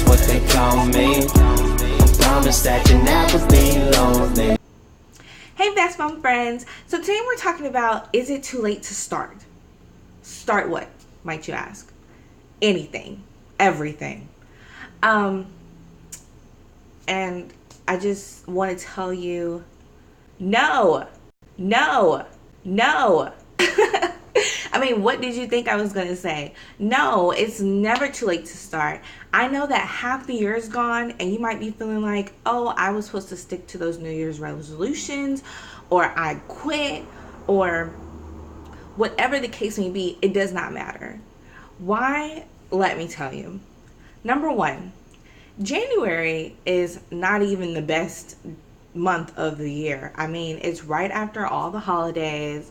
what they call me. Promise that you never be lonely. Hey Fast Mom friends, so today we're talking about, is it too late to start? Start what, might you ask? Anything, everything. And I just want to tell you, no. I mean, what did you think I was going to say? No, it's never too late to start. I know that half the year is gone and you might be feeling like, oh, I was supposed to stick to those New Year's resolutions, or I quit, or whatever the case may be. It does not matter. Why? Let me tell you. Number one, January is not even the best month of the year. I mean, it's right after all the holidays,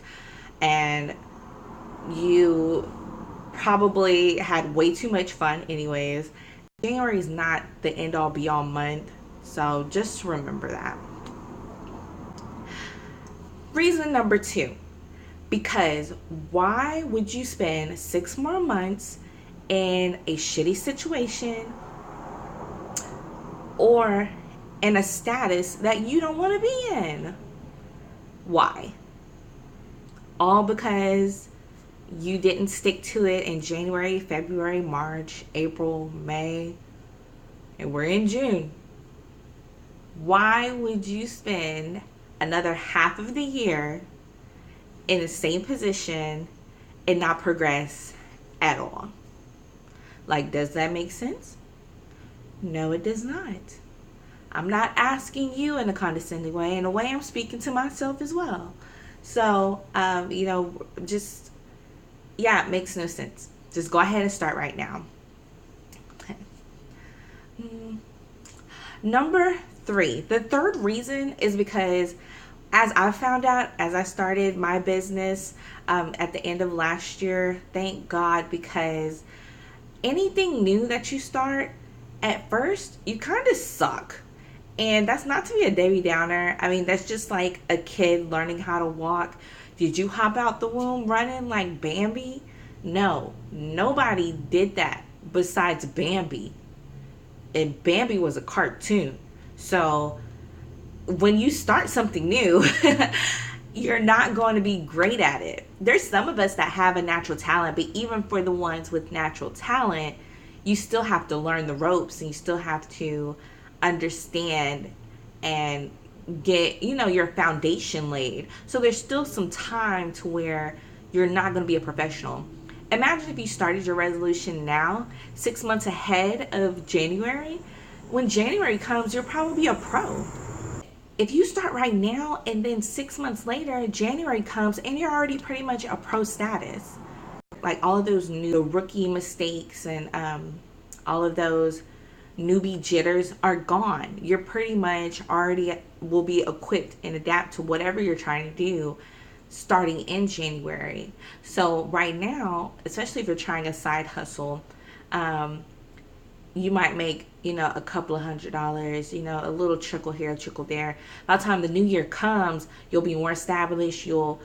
and you probably had way too much fun anyways. January is not the end all be all month, so just remember that. Reason number two, because why would you spend 6 more months in a shitty situation or in a status that you don't want to be in? Why? All because you didn't stick to it in January, February, March, April, May, and we're in June. Why would you spend another half of the year in the same position and not progress at all? Like, does that make sense? No, it does not. I'm not asking you in a condescending way. In a way, I'm speaking to myself as well. So, just, yeah, it makes no sense. Just go ahead and start right now. Okay. Number three, the third reason is because, as I found out, as I started my business at the end of last year, thank God, because anything new that you start, at first, you kind of suck. And that's not to be a Debbie Downer. I mean, that's just like a kid learning how to walk. Did you hop out the womb running like Bambi? No, nobody did that besides Bambi. And Bambi was a cartoon. So when you start something new, you're not going to be great at it. There's some of us that have a natural talent, but even for the ones with natural talent, you still have to learn the ropes, and you still have to understand and get, your foundation laid. So there's still some time to where you're not going to be a professional. Imagine if you started your resolution now, 6 months ahead of January. When January comes, you'll probably be a pro. If you start right now and then 6 months later, January comes and you're already pretty much a pro status. Like all of those new rookie mistakes and all of those newbie jitters are gone. You're pretty much already will be equipped and adapt to whatever you're trying to do starting in January. So right now, especially if you're trying a side hustle, you might make, a couple of $100, a little trickle here, a trickle there. By the time the new year comes, you'll be more established. You'll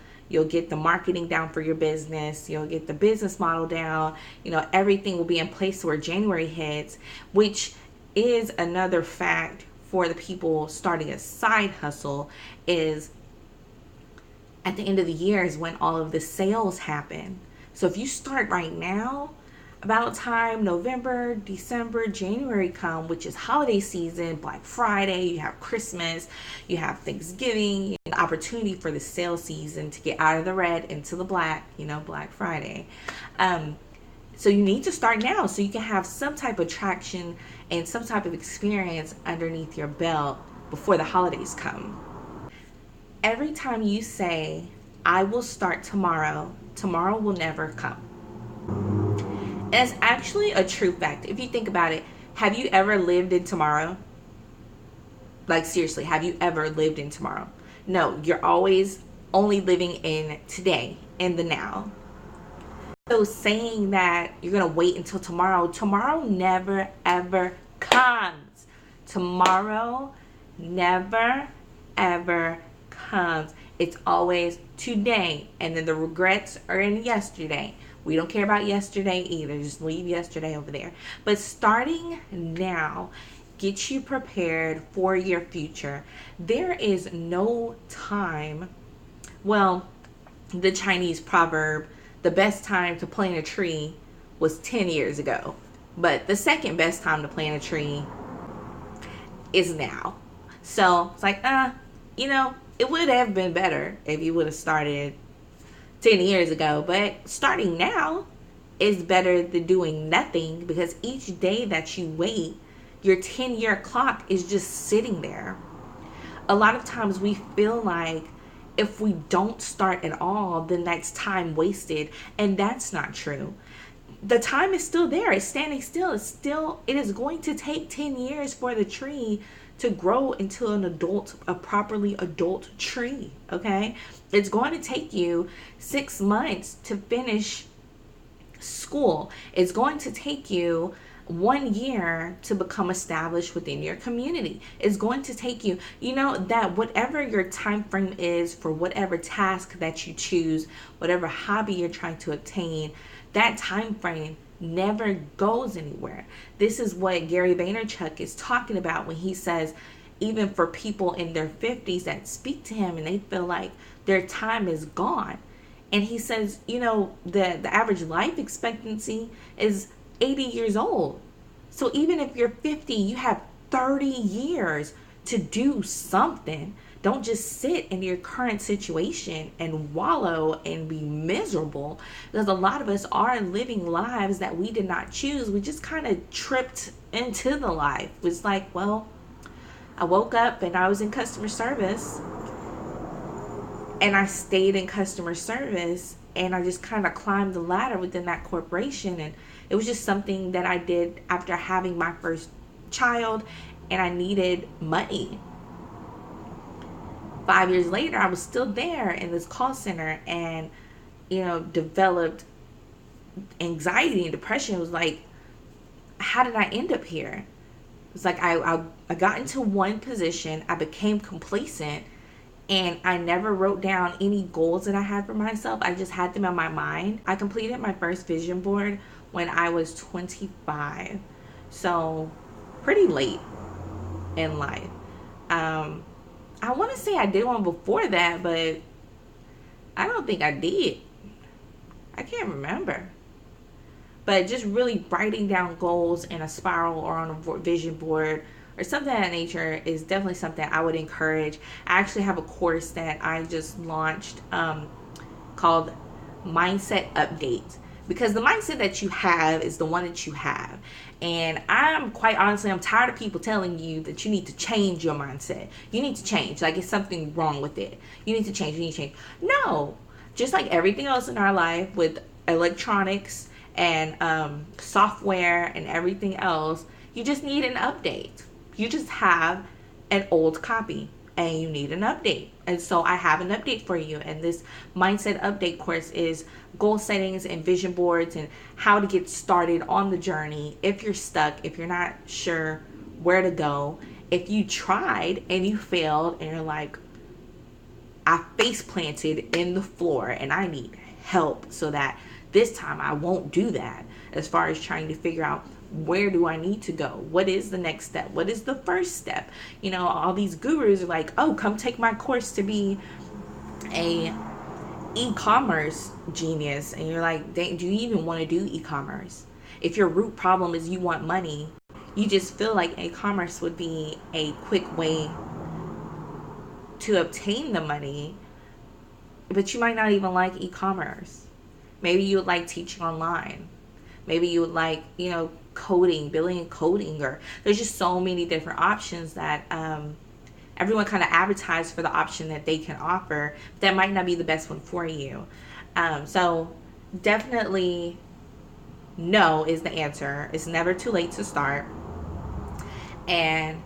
get the marketing down for your business. You'll get the business model down. Everything will be in place where January hits, which is another fact for the people starting a side hustle, is at the end of the year is when all of the sales happen. So if you start right now, about the time November, December, January come, which is holiday season, Black Friday, you have Christmas, you have Thanksgiving, an opportunity for the sales season to get out of the red into the black, Black Friday. So you need to start now so you can have some type of traction and some type of experience underneath your belt before the holidays come. Every time you say, I will start tomorrow, tomorrow will never come. And it's actually a true fact. If you think about it, have you ever lived in tomorrow? Like seriously, have you ever lived in tomorrow? No, you're always only living in today, in the now. So saying that you're going to wait until tomorrow never ever comes. Tomorrow never ever comes. It's always today, and then the regrets are in yesterday. We don't care about yesterday either. Just leave yesterday over there. But starting now gets you prepared for your future. There is no time. Well, the Chinese proverb, the best time to plant a tree was 10 years ago. But the second best time to plant a tree is now. So it's like, it would have been better if you would have started 10 years ago. But starting now is better than doing nothing, because each day that you wait, your 10-year clock is just sitting there. A lot of times we feel like if we don't start at all, then that's time wasted. And that's not true. The time is still there. It's standing still. It is going to take 10 years for the tree to grow into a properly adult tree. Okay. It's going to take you 6 months to finish school. It's going to take you 1 year to become established within your community. It's going to take you, that whatever your time frame is for whatever task that you choose, whatever hobby you're trying to obtain, that time frame never goes anywhere. This is what Gary Vaynerchuk is talking about when he says, even for people in their 50s that speak to him and they feel like their time is gone. And he says, the average life expectancy is 80 years old. So even if you're 50, you have 30 years to do something. Don't just sit in your current situation and wallow and be miserable, because a lot of us are living lives that we did not choose. We just kind of tripped into the life. It's like, well, I woke up and I was in customer service, and I stayed in customer service, and I just kind of climbed the ladder within that corporation. And it was just something that I did after having my first child, and I needed money. 5 years later, I was still there in this call center, and, developed anxiety and depression. It was like, how did I end up here? It was like, I got into one position, I became complacent, and I never wrote down any goals that I had for myself. I just had them in my mind. I completed my first vision board when I was 25. So pretty late in life. I want to say I did one before that, but I don't think I did. I can't remember. But just really writing down goals in a spiral or on a vision board or something of that nature is definitely something I would encourage. I actually have a course that I just launched called Mindset Update, because the mindset that you have is the one that you have. And I'm tired of people telling you that you need to change your mindset. You need to change. Like, it's something wrong with it. You need to change. No. Just like everything else in our life with electronics and software and everything else, you just need an update. You just have an old copy and you need an update. And so I have an update for you. And this Mindset Update course is goal settings and vision boards and how to get started on the journey. If you're stuck, if you're not sure where to go, if you tried and you failed and you're like, I face planted in the floor and I need help so that this time I won't do that, as far as trying to figure out, where do I need to go? What is the next step? What is the first step? All these gurus are like, oh, come take my course to be a e-commerce genius. And you're like, do you even want to do e-commerce? If your root problem is you want money, you just feel like e-commerce would be a quick way to obtain the money, but you might not even like e-commerce. Maybe you would like teaching online. Maybe you would like, coding, billing and coding, or there's just so many different options that everyone kind of advertises for the option that they can offer. That might not be the best one for you. So definitely no is the answer. It's never too late to start. And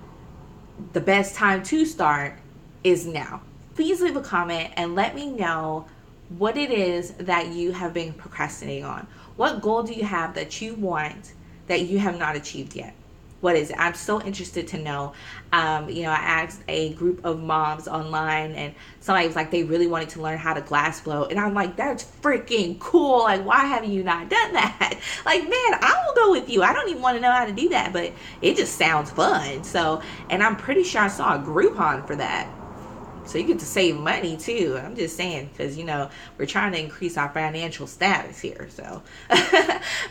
the best time to start is now. Please leave a comment and let me know what it is that you have been procrastinating on. What goal do you have that you want that you have not achieved yet? what is it? I'm so interested to know. You know, I asked a group of moms online, and somebody was like, they really wanted to learn how to glass blow. And I'm like, that's freaking cool. Like, why have you not done that? Like, man, I will go with you. I don't even want to know how to do that, but it just sounds fun. So, and I'm pretty sure I saw a Groupon for that. So you get to save money too. I'm just saying, because, you know, we're trying to increase our financial status here. So,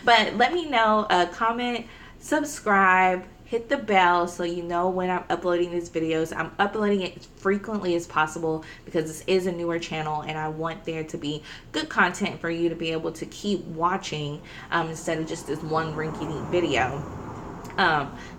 but let me know, comment, subscribe, hit the bell so you know when I'm uploading these videos. I'm uploading it as frequently as possible because this is a newer channel and I want there to be good content for you to be able to keep watching instead of just this one rinky-dink video.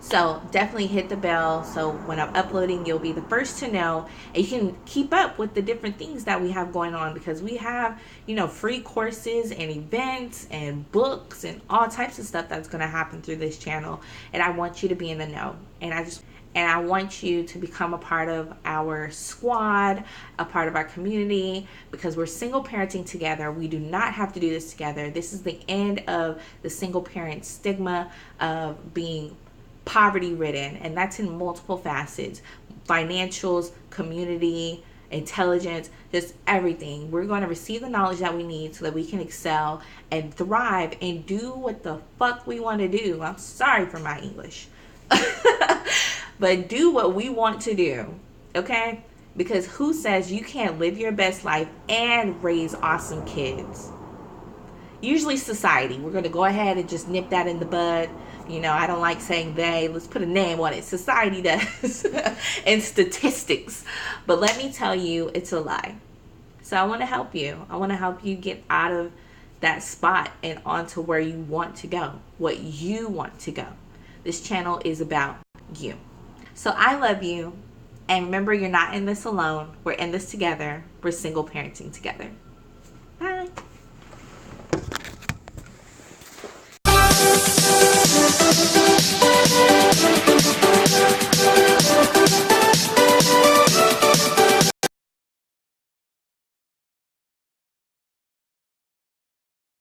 So definitely hit the bell so when I'm uploading you'll be the first to know, and you can keep up with the different things that we have going on, because we have, you know, free courses and events and books and all types of stuff that's going to happen through this channel, and I want you to be in the know. And I want you to become a part of our squad, a part of our community, because we're single parenting together. We do not have to do this together. This is the end of the single parent stigma of being poverty ridden, and that's in multiple facets: financials, community, intelligence, just everything. We're going to receive the knowledge that we need so that we can excel and thrive and do what the fuck we want to do. I'm sorry for my English. But do what we want to do, okay? Because who says you can't live your best life and raise awesome kids? Usually society. We're going to go ahead and just nip that in the bud. You know, I don't like saying they. Let's put a name on it. Society does. And statistics. But let me tell you, it's a lie. So I want to help you. I want to help you get out of that spot and onto where you want to go. What you want to go. This channel is about you. So I love you. And remember, you're not in this alone. We're in this together. We're single parenting together. Bye.